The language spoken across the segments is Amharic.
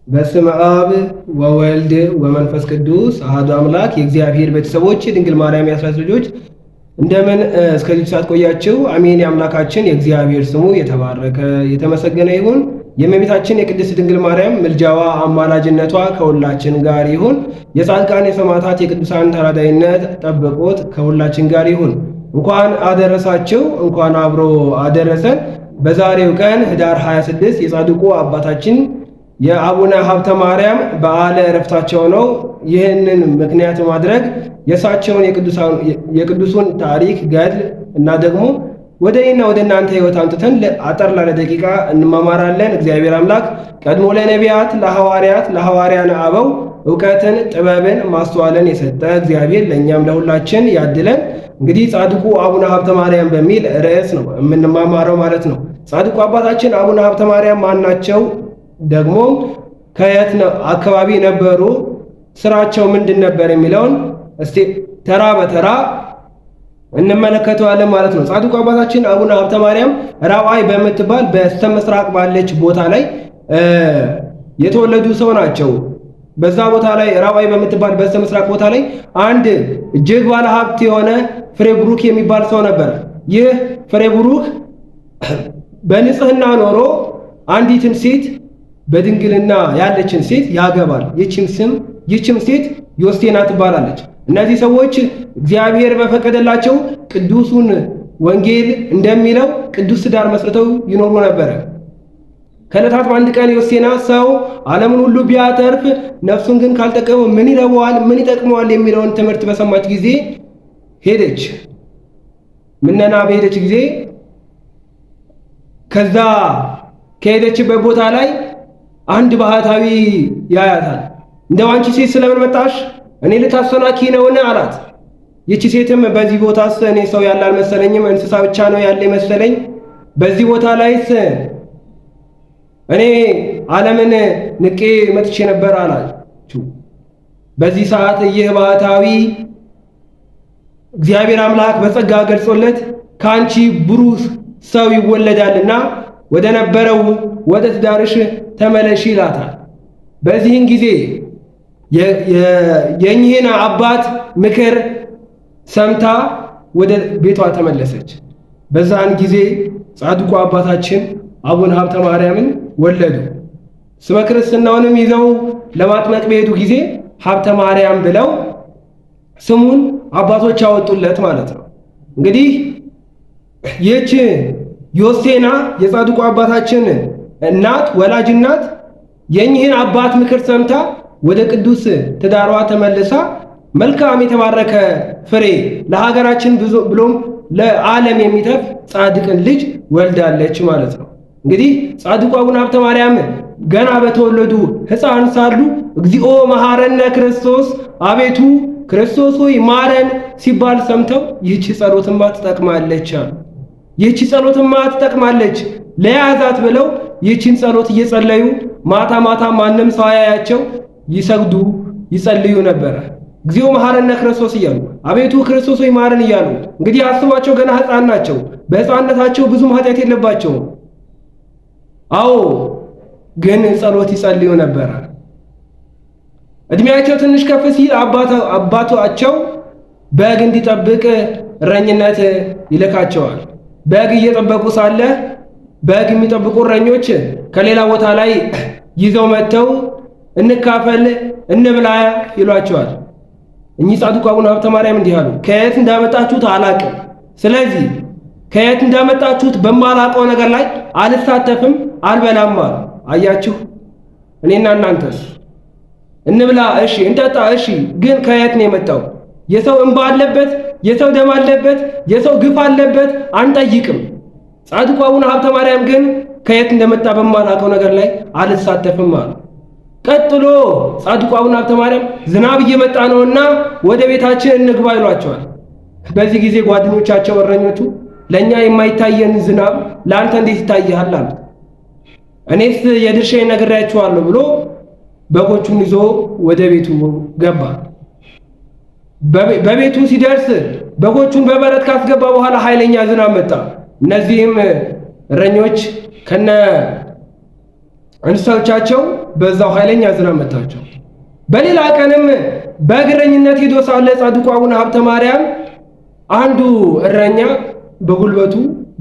በስመ አብ ወወልድ ወመንፈስ ቅዱስ አሐዱ አምላክ። የእግዚአብሔር ቤተሰቦች ድንግል ማርያም የአስራት ልጆች እንደምን እስከዚህ ሰዓት ቆያችሁ? አሜን። የአምላካችን የእግዚአብሔር ስሙ የተባረከ የተመሰገነ ይሁን። የእመቤታችን የቅድስት ድንግል ማርያም ምልጃዋ አማላጅነቷ ከሁላችን ጋር ይሁን። የጻድቃን የሰማዕታት የቅዱሳን ተራዳኢነት ጠብቆት ከሁላችን ጋር ይሁን። እንኳን አደረሳችሁ፣ እንኳን አብሮ አደረሰን። በዛሬው ቀን ህዳር 26 የጻድቁ አባታችን የአቡነ ሀብተ ማርያም በዓለ ዕረፍታቸው ነው። ይህንን ምክንያት ማድረግ የእሳቸውን የቅዱሱን ታሪክ ገድል እና ደግሞ ወደ እኔና ወደ እናንተ ሕይወት አምጥተን አጠር ላለ ደቂቃ እንማማራለን። እግዚአብሔር አምላክ ቀድሞ ለነቢያት ለሐዋርያነ አበው እውቀትን፣ ጥበብን፣ ማስተዋልን የሰጠ እግዚአብሔር ለእኛም ለሁላችን ያድለን። እንግዲህ ጻድቁ አቡነ ሀብተ ማርያም በሚል ርዕስ ነው የምንማማረው ማለት ነው። ጻድቁ አባታችን አቡነ ሀብተ ማርያም ማን ናቸው? ደግሞ ከየት አካባቢ ነበሩ? ስራቸው ምንድን ነበር የሚለውን እስቲ ተራ በተራ እንመለከተዋለን ማለት ነው። ጻድቁ አባታችን አቡነ ሀብተ ማርያም ራዋይ በምትባል በስተ ምስራቅ ባለች ቦታ ላይ የተወለዱ ሰው ናቸው። በዛ ቦታ ላይ ራዋይ በምትባል በስተ ምስራቅ ቦታ ላይ አንድ እጅግ ባለ ሀብት የሆነ ፍሬ ብሩክ የሚባል ሰው ነበር። ይህ ፍሬ ብሩክ በንጽህና ኖሮ አንዲትን ሴት በድንግልና ያለችን ሴት ያገባል። ይህችም ሴት ዮስቴና ትባላለች። እነዚህ ሰዎች እግዚአብሔር በፈቀደላቸው ቅዱሱን ወንጌል እንደሚለው ቅዱስ ትዳር መስርተው ይኖሩ ነበረ። ከዕለታት በአንድ ቀን ዮስቴና ሰው ዓለምን ሁሉ ቢያተርፍ ነፍሱን ግን ካልጠቀመው ምን ይረባዋል፣ ምን ይጠቅመዋል የሚለውን ትምህርት በሰማች ጊዜ ሄደች። ምነና በሄደች ጊዜ ከዛ ከሄደችበት ቦታ ላይ አንድ ባህታዊ ያያታል። እንደው አንቺ ሴት ስለምን መጣሽ? እኔ ልታሰናኪ ነውን? አላት። ይቺ ሴትም በዚህ ቦታስ እኔ ሰው ያለ አልመሰለኝም፣ እንስሳ ብቻ ነው ያለ መሰለኝ። በዚህ ቦታ ላይስ እኔ ዓለምን ንቄ መጥቼ ነበር አላችሁ። በዚህ ሰዓት ይህ ባህታዊ እግዚአብሔር አምላክ በጸጋ ገልጾለት ከአንቺ ብሩህ ሰው ይወለዳልና ወደ ነበረው ወደ ትዳርሽ ተመለሽ ይላታል። በዚህን ጊዜ የእኚህን አባት ምክር ሰምታ ወደ ቤቷ ተመለሰች። በዛን ጊዜ ጻድቁ አባታችን አቡነ ሀብተ ማርያምን ወለዱ። ስመ ክርስትናውንም ይዘው ለማጥመቅ በሄዱ ጊዜ ሀብተ ማርያም ብለው ስሙን አባቶች ያወጡለት ማለት ነው። እንግዲህ ይህች ዮስቴና የጻድቁ አባታችን እናት ወላጅ እናት የእኚህን አባት ምክር ሰምታ ወደ ቅዱስ ትዳሯ ተመልሳ መልካም የተባረከ ፍሬ ለሀገራችን ብሎም ለዓለም የሚተርፍ ጻድቅን ልጅ ወልዳለች ማለት ነው። እንግዲህ ጻድቁ አቡነ ሀብተ ማርያም ገና በተወለዱ ሕፃን ሳሉ እግዚኦ መሐረነ ክርስቶስ፣ አቤቱ ክርስቶስ ሆይ ማረን ሲባል ሰምተው ይህች ጸሎትማ ትጠቅማለች አሉ። ይህች ጸሎትማ ትጠቅማለች ለያዛት ብለው ይህችን ጸሎት እየጸለዩ ማታ ማታ ማንም ሰው ያያቸው ይሰግዱ ይጸልዩ ነበረ። እግዚኦ መሐረነ ክርስቶስ እያሉ አቤቱ ክርስቶስ ሆይ ማረን እያሉ። እንግዲህ አስቧቸው፣ ገና ሕፃን ናቸው። በሕፃንነታቸው ብዙም ኃጢአት የለባቸውም። አዎ ግን ጸሎት ይጸልዩ ነበረ። እድሜያቸው ትንሽ ከፍ ሲል አባታቸው በግ እንዲጠብቅ እረኝነት ይልካቸዋል። በግ እየጠበቁ ሳለ በግ የሚጠብቁ እረኞች ከሌላ ቦታ ላይ ይዘው መጥተው እንካፈል እንብላ ይሏቸዋል። እኚህ ጻድቁ አቡነ ሀብተ ማርያም እንዲህ አሉ፣ ከየት እንዳመጣችሁት አላቅም። ስለዚህ ከየት እንዳመጣችሁት በማላውቀው ነገር ላይ አልሳተፍም፣ አልበላም አሉ። አያችሁ፣ እኔና እናንተስ እንብላ፣ እሺ፣ እንጠጣ፣ እሺ፣ ግን ከየት ነው የመጣው? የሰው እንባ አለበት፣ የሰው ደም አለበት፣ የሰው ግፍ አለበት፣ አንጠይቅም። ጻድቁ አቡነ ሀብተ ማርያም ግን ከየት እንደመጣ በማላውቀው ነገር ላይ አልሳተፍም አሉ። ቀጥሎ ጻድቁ አቡነ ሀብተ ማርያም ዝናብ እየመጣ ነውና ወደ ቤታችን እንግባ ይሏቸዋል። በዚህ ጊዜ ጓደኞቻቸው እረኞቹ ለኛ የማይታየን ዝናብ ለአንተ እንዴት ይታይሃል አሉት። እኔስ የድርሻዬን ነግሬያችኋለሁ ብሎ በጎቹን ይዞ ወደ ቤቱ ገባ። በቤቱ ሲደርስ በጎቹን በበረት ካስገባ በኋላ ኃይለኛ ዝናብ መጣ። እነዚህም እረኞች ከነ እንስሳዎቻቸው በዛው ኃይለኛ ዝናብ መታቸው። በሌላ ቀንም በእግረኝነት ሄዶ ሳለ ጻድቁ አቡነ ሀብተ ማርያም አንዱ እረኛ በጉልበቱ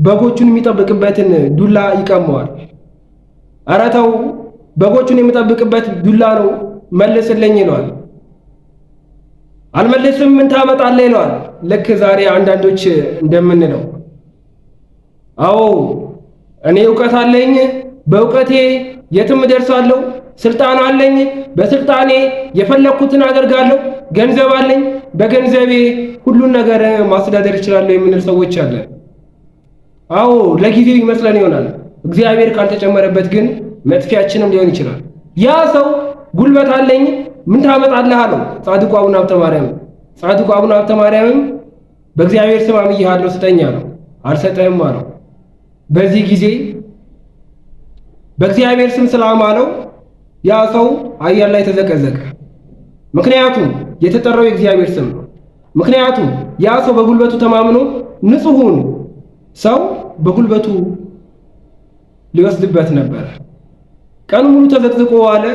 በጎቹን የሚጠብቅበትን ዱላ ይቀመዋል። ኧረ ተው በጎቹን የሚጠብቅበት ዱላ ነው መልስልኝ ይለዋል። አልመልስም ምን ታመጣለህ ይለዋል። ልክ ዛሬ አንዳንዶች እንደምንለው አዎ እኔ ዕውቀት አለኝ፣ በእውቀቴ የትም እደርሳለሁ፣ ስልጣን አለኝ፣ በስልጣኔ የፈለኩትን አደርጋለሁ፣ ገንዘብ አለኝ፣ በገንዘቤ ሁሉን ነገር ማስተዳደር እችላለሁ የምንል ሰዎች አለን። አዎ ለጊዜው ይመስለን ይሆናል። እግዚአብሔር ካልተጨመረበት ግን መጥፊያችንም ሊሆን ይችላል። ያ ሰው ጉልበት አለኝ ምን ታመጣለህ አለው ጻድቁ አቡነ ሀብተ ማርያም። ጻድቁ አቡነ ሀብተ ማርያምም በእግዚአብሔር ስም አምኜሃለሁ ስጠኝ አለው። አልሰጠህም አለው። በዚህ ጊዜ በእግዚአብሔር ስም ስላማለው ያ ሰው አየር ላይ ተዘቀዘቀ። ምክንያቱም የተጠራው የእግዚአብሔር ስም ነው። ምክንያቱም ያ ሰው በጉልበቱ ተማምኖ ንጹሑን ሰው በጉልበቱ ሊወስድበት ነበር። ቀኑ ሙሉ ተዘቅዝቆ ዋለ።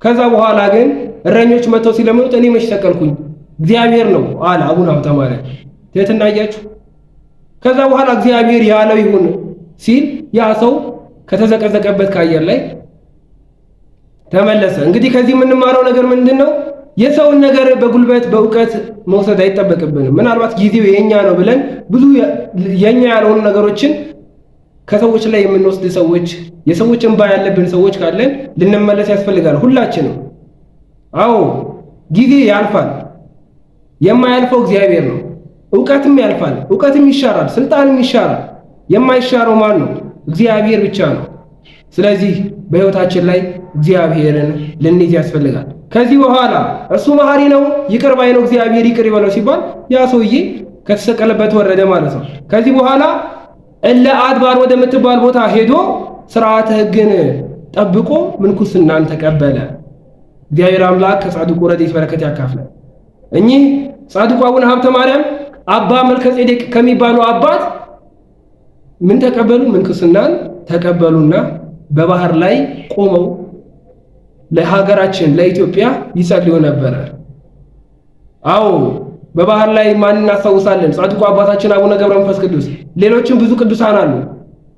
ከዛ በኋላ ግን እረኞች መጥተው ሲለምኑት እኔ መች ሰቀልኩኝ እግዚአብሔር ነው አለ አቡነ ሀብተ ማርያም። ትህትና አያችሁ። ከዛ በኋላ እግዚአብሔር ያለው ይሁን ሲል ያ ሰው ከተዘቀዘቀበት ከአየር ላይ ተመለሰ። እንግዲህ ከዚህ የምንማረው ነገር ምንድነው? የሰውን ነገር በጉልበት በእውቀት መውሰድ አይጠበቅብንም። ምናልባት ጊዜው የኛ ነው ብለን ብዙ የኛ ያልሆኑ ነገሮችን ከሰዎች ላይ የምንወስድ ሰዎች፣ የሰዎች እንባ ያለብን ሰዎች ካለን ልንመለስ ያስፈልጋል ሁላችንም። አዎ ጊዜ ያልፋል፣ የማያልፈው እግዚአብሔር ነው። ዕውቀትም ያልፋል፣ ዕውቀትም ይሻራል፣ ስልጣንም ይሻራል። የማይሻረው ማን ነው? እግዚአብሔር ብቻ ነው። ስለዚህ በሕይወታችን ላይ እግዚአብሔርን ልንይዝ ያስፈልጋል። ከዚህ በኋላ እርሱ መሐሪ ነው፣ ይቅር ባይ ነው፣ እግዚአብሔር ይቅር ይበለው ሲባል ያ ሰውዬ ከተሰቀለበት ወረደ ማለት ነው። ከዚህ በኋላ እለ አድባር ወደምትባል ቦታ ሄዶ ሥርዓተ ሕግን ጠብቆ ምንኩስናን ተቀበለ። እግዚአብሔር አምላክ ከጻድቁ ረድኤት በረከት ያካፍላል። እኚህ ጻድቁ አቡነ ሀብተ ማርያም አባ መልከጼዴቅ ከሚባሉ አባት ምን ተቀበሉ? ምንኩስናን ተቀበሉና በባህር ላይ ቆመው ለሀገራችን ለኢትዮጵያ ይጸልዩ ነበረ። አዎ በባህር ላይ ማን እናስታውሳለን? ጻድቁ አባታችን አቡነ ገብረ መንፈስ ቅዱስ፣ ሌሎችም ብዙ ቅዱሳን አሉ።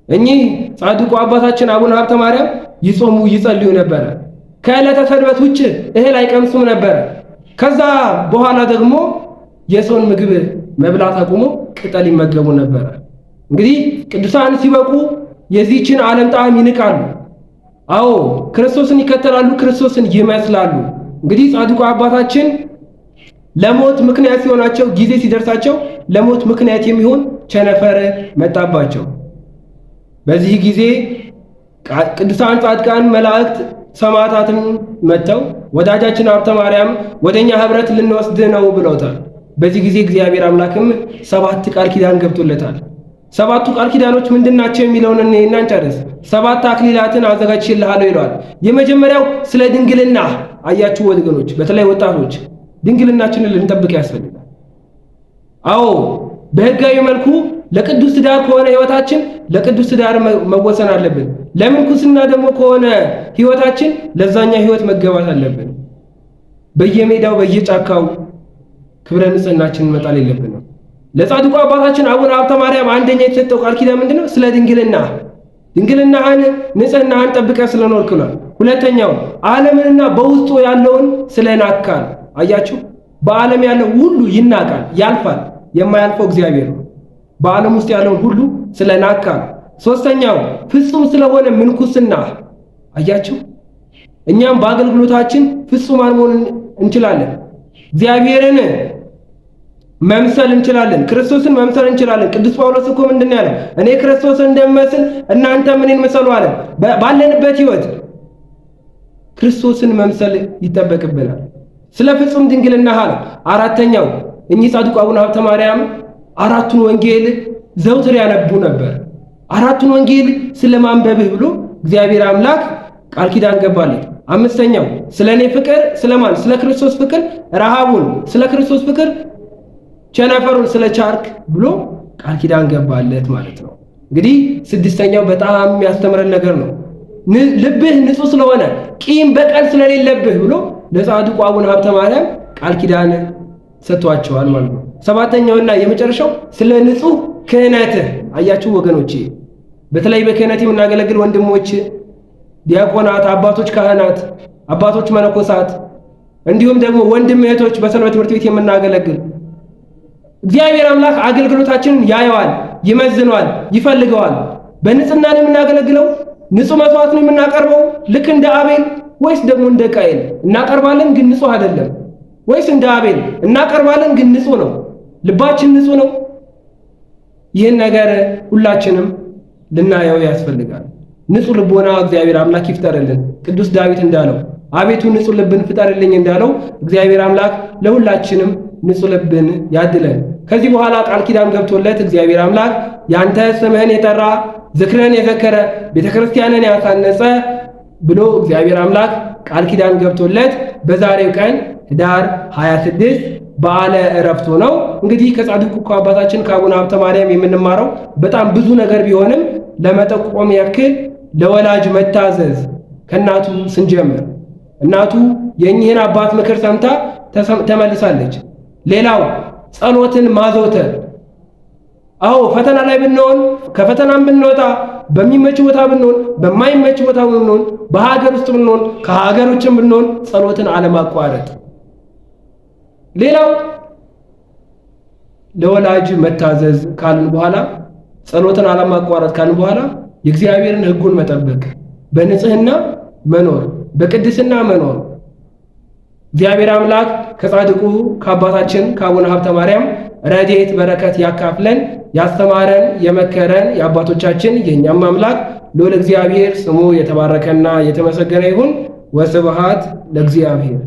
እኚህ ጻድቁ አባታችን አቡነ ሀብተ ማርያም ይጾሙ ይጸልዩ ነበረ። ከዕለተ ሰንበት ውጭ እህል አይቀምሱም ነበረ። ከዛ በኋላ ደግሞ የሰውን ምግብ መብላት አቁሞ ቅጠል ይመገቡ ነበረ። እንግዲህ ቅዱሳን ሲበቁ የዚህችን ዓለም ጣዕም ይንቃሉ። አዎ ክርስቶስን ይከተላሉ፣ ክርስቶስን ይመስላሉ። እንግዲህ ጻድቁ አባታችን ለሞት ምክንያት ሲሆናቸው ጊዜ ሲደርሳቸው ለሞት ምክንያት የሚሆን ቸነፈር መጣባቸው። በዚህ ጊዜ ቅዱሳን ጻድቃን መላእክት ሰማዕታትም መጥተው ወዳጃችን ሀብተ ማርያም ወደኛ ህብረት ልንወስድ ነው ብለውታል። በዚህ ጊዜ እግዚአብሔር አምላክም 7 ቃል ኪዳን ገብቶለታል። 7ቱ ቃል ኪዳኖች ምንድናቸው የሚለውን እናንጨርስ። 7 አክሊላትን አዘጋጅቼልሃለሁ ይለዋል። የመጀመሪያው ስለ ድንግልና። አያችሁ ወገኖች፣ በተለይ ወጣቶች ድንግልናችንን ልንጠብቅ ያስፈልጋል። አዎ በህጋዊ መልኩ ለቅዱስ ትዳር ከሆነ ህይወታችን ለቅዱስ ትዳር መወሰን አለብን። ለምንኩስና ደግሞ ከሆነ ህይወታችን ለዛኛ ህይወት መገባት አለብን። በየሜዳው በየጫካው ክብረ ንጽህናችንን መጣል የለብንም። ለጻድቁ አባታችን አቡነ ሀብተ ማርያም አንደኛ የተሰጠው ቃል ኪዳን ምንድነው? ስለ ድንግልና። ድንግልናህን ንጽህናህን ጠብቀህ ስለኖርክ ነው። ሁለተኛው ዓለምንና በውስጡ ያለውን ስለናካል። አያችሁ በዓለም ያለው ሁሉ ይናቃል፣ ያልፋል። የማያልፈው እግዚአብሔር ነው። በዓለም ውስጥ ያለውን ሁሉ ስለናካል። ሶስተኛው ፍጹም ስለሆነ ምንኩስና። አያችሁ እኛም በአገልግሎታችን ፍጹማን መሆን እንችላለን። እግዚአብሔርን መምሰል እንችላለን። ክርስቶስን መምሰል እንችላለን። ቅዱስ ጳውሎስ እኮ ምንድነው ያለው? እኔ ክርስቶስን እንደምመስል እናንተ ምንን ምሰሉ አለ። ባለንበት ህይወት ክርስቶስን መምሰል ይጠበቅብናል። ስለ ፍጹም ድንግልና አለ። አራተኛው እኚህ ጻድቁ አቡነ ሀብተ ማርያም 4ቱን ወንጌል ዘውትር ያነቡ ነበር። 4ቱን ወንጌል ስለማንበብህ ብሎ እግዚአብሔር አምላክ ቃል ኪዳን ገባለት። አምስተኛው ስለኔ ፍቅር ስለማን? ስለ ክርስቶስ ፍቅር ረሃቡን፣ ስለ ክርስቶስ ፍቅር ቸነፈሩን ስለ ቻርክ ብሎ ቃል ኪዳን ገባለት ማለት ነው። እንግዲህ 6ኛው በጣም የሚያስተምረን ነገር ነው። ልብህ ንጹህ ስለሆነ ቂም በቀል ስለሌለብህ ብሎ ለጻድቁ አቡነ ሀብተ ማርያም ቃል ኪዳን ሰጥቷቸዋል ማለት ነው። ሰባተኛውና የመጨረሻው ስለ ንጹህ ክህነትህ። አያችሁ ወገኖቼ፣ በተለይ በክህነት የምናገለግል ወንድሞች ዲያቆናት፣ አባቶች ካህናት፣ አባቶች መነኮሳት እንዲሁም ደግሞ ወንድም እህቶች በሰንበት ትምህርት ቤት የምናገለግል እግዚአብሔር አምላክ አገልግሎታችንን ያየዋል፣ ይመዝነዋል፣ ይፈልገዋል። በንጽህና ነው የምናገለግለው? ንጹህ መስዋዕት ነው የምናቀርበው ልክ እንደ አቤል ወይስ ደግሞ እንደ ቃየል? እናቀርባለን ግን ንጹህ አይደለም። ወይስ እንደ አቤል እናቀርባለን ግን ንጹህ ነው? ልባችን ንጹህ ነው? ይህን ነገር ሁላችንም ልናየው ያስፈልጋል። ንጹህ ልቦና እግዚአብሔር አምላክ ይፍጠርልን። ቅዱስ ዳዊት እንዳለው አቤቱ ንጹህ ልብን ፍጠርልኝ እንዳለው እግዚአብሔር አምላክ ለሁላችንም ንጹህ ልብን ያድለን። ከዚህ በኋላ ቃል ኪዳን ገብቶለት እግዚአብሔር አምላክ ያንተ ስምህን የጠራ ዝክረን የዘከረ ቤተክርስቲያንን ያሳነጸ ብሎ እግዚአብሔር አምላክ ቃል ኪዳን ገብቶለት በዛሬው ቀን ህዳር 26 በዓለ ዕረፍቱ ነው። እንግዲህ ከጻድቁ ከአባታችን ከአቡነ ሀብተ ማርያም የምንማረው በጣም ብዙ ነገር ቢሆንም ለመጠቆም ያክል ለወላጅ መታዘዝ ከእናቱ ስንጀምር እናቱ የእኚህን አባት ምክር ሰምታ ተመልሳለች። ሌላው ጸሎትን ማዘውተር። አዎ ፈተና ላይ ብንሆን ከፈተናም ብንወጣ በሚመች ቦታ ብንሆን በማይመች ቦታ ብንሆን በሀገር ውስጥ ብንሆን ከሀገር ውጭም ብንሆን ጸሎትን አለማቋረጥ። ሌላው ለወላጅ መታዘዝ ካልን በኋላ ጸሎትን አለማቋረጥ ካልን በኋላ የእግዚአብሔርን ሕጉን መጠበቅ፣ በንጽህና መኖር፣ በቅድስና መኖር። እግዚአብሔር አምላክ ከጻድቁ ከአባታችን ከአቡነ ሀብተ ማርያም ረድኤት በረከት ያካፍለን። ያስተማረን የመከረን የአባቶቻችን የእኛም አምላክ ልዑል እግዚአብሔር ስሙ የተባረከና የተመሰገነ ይሁን። ወስብሐት ለእግዚአብሔር።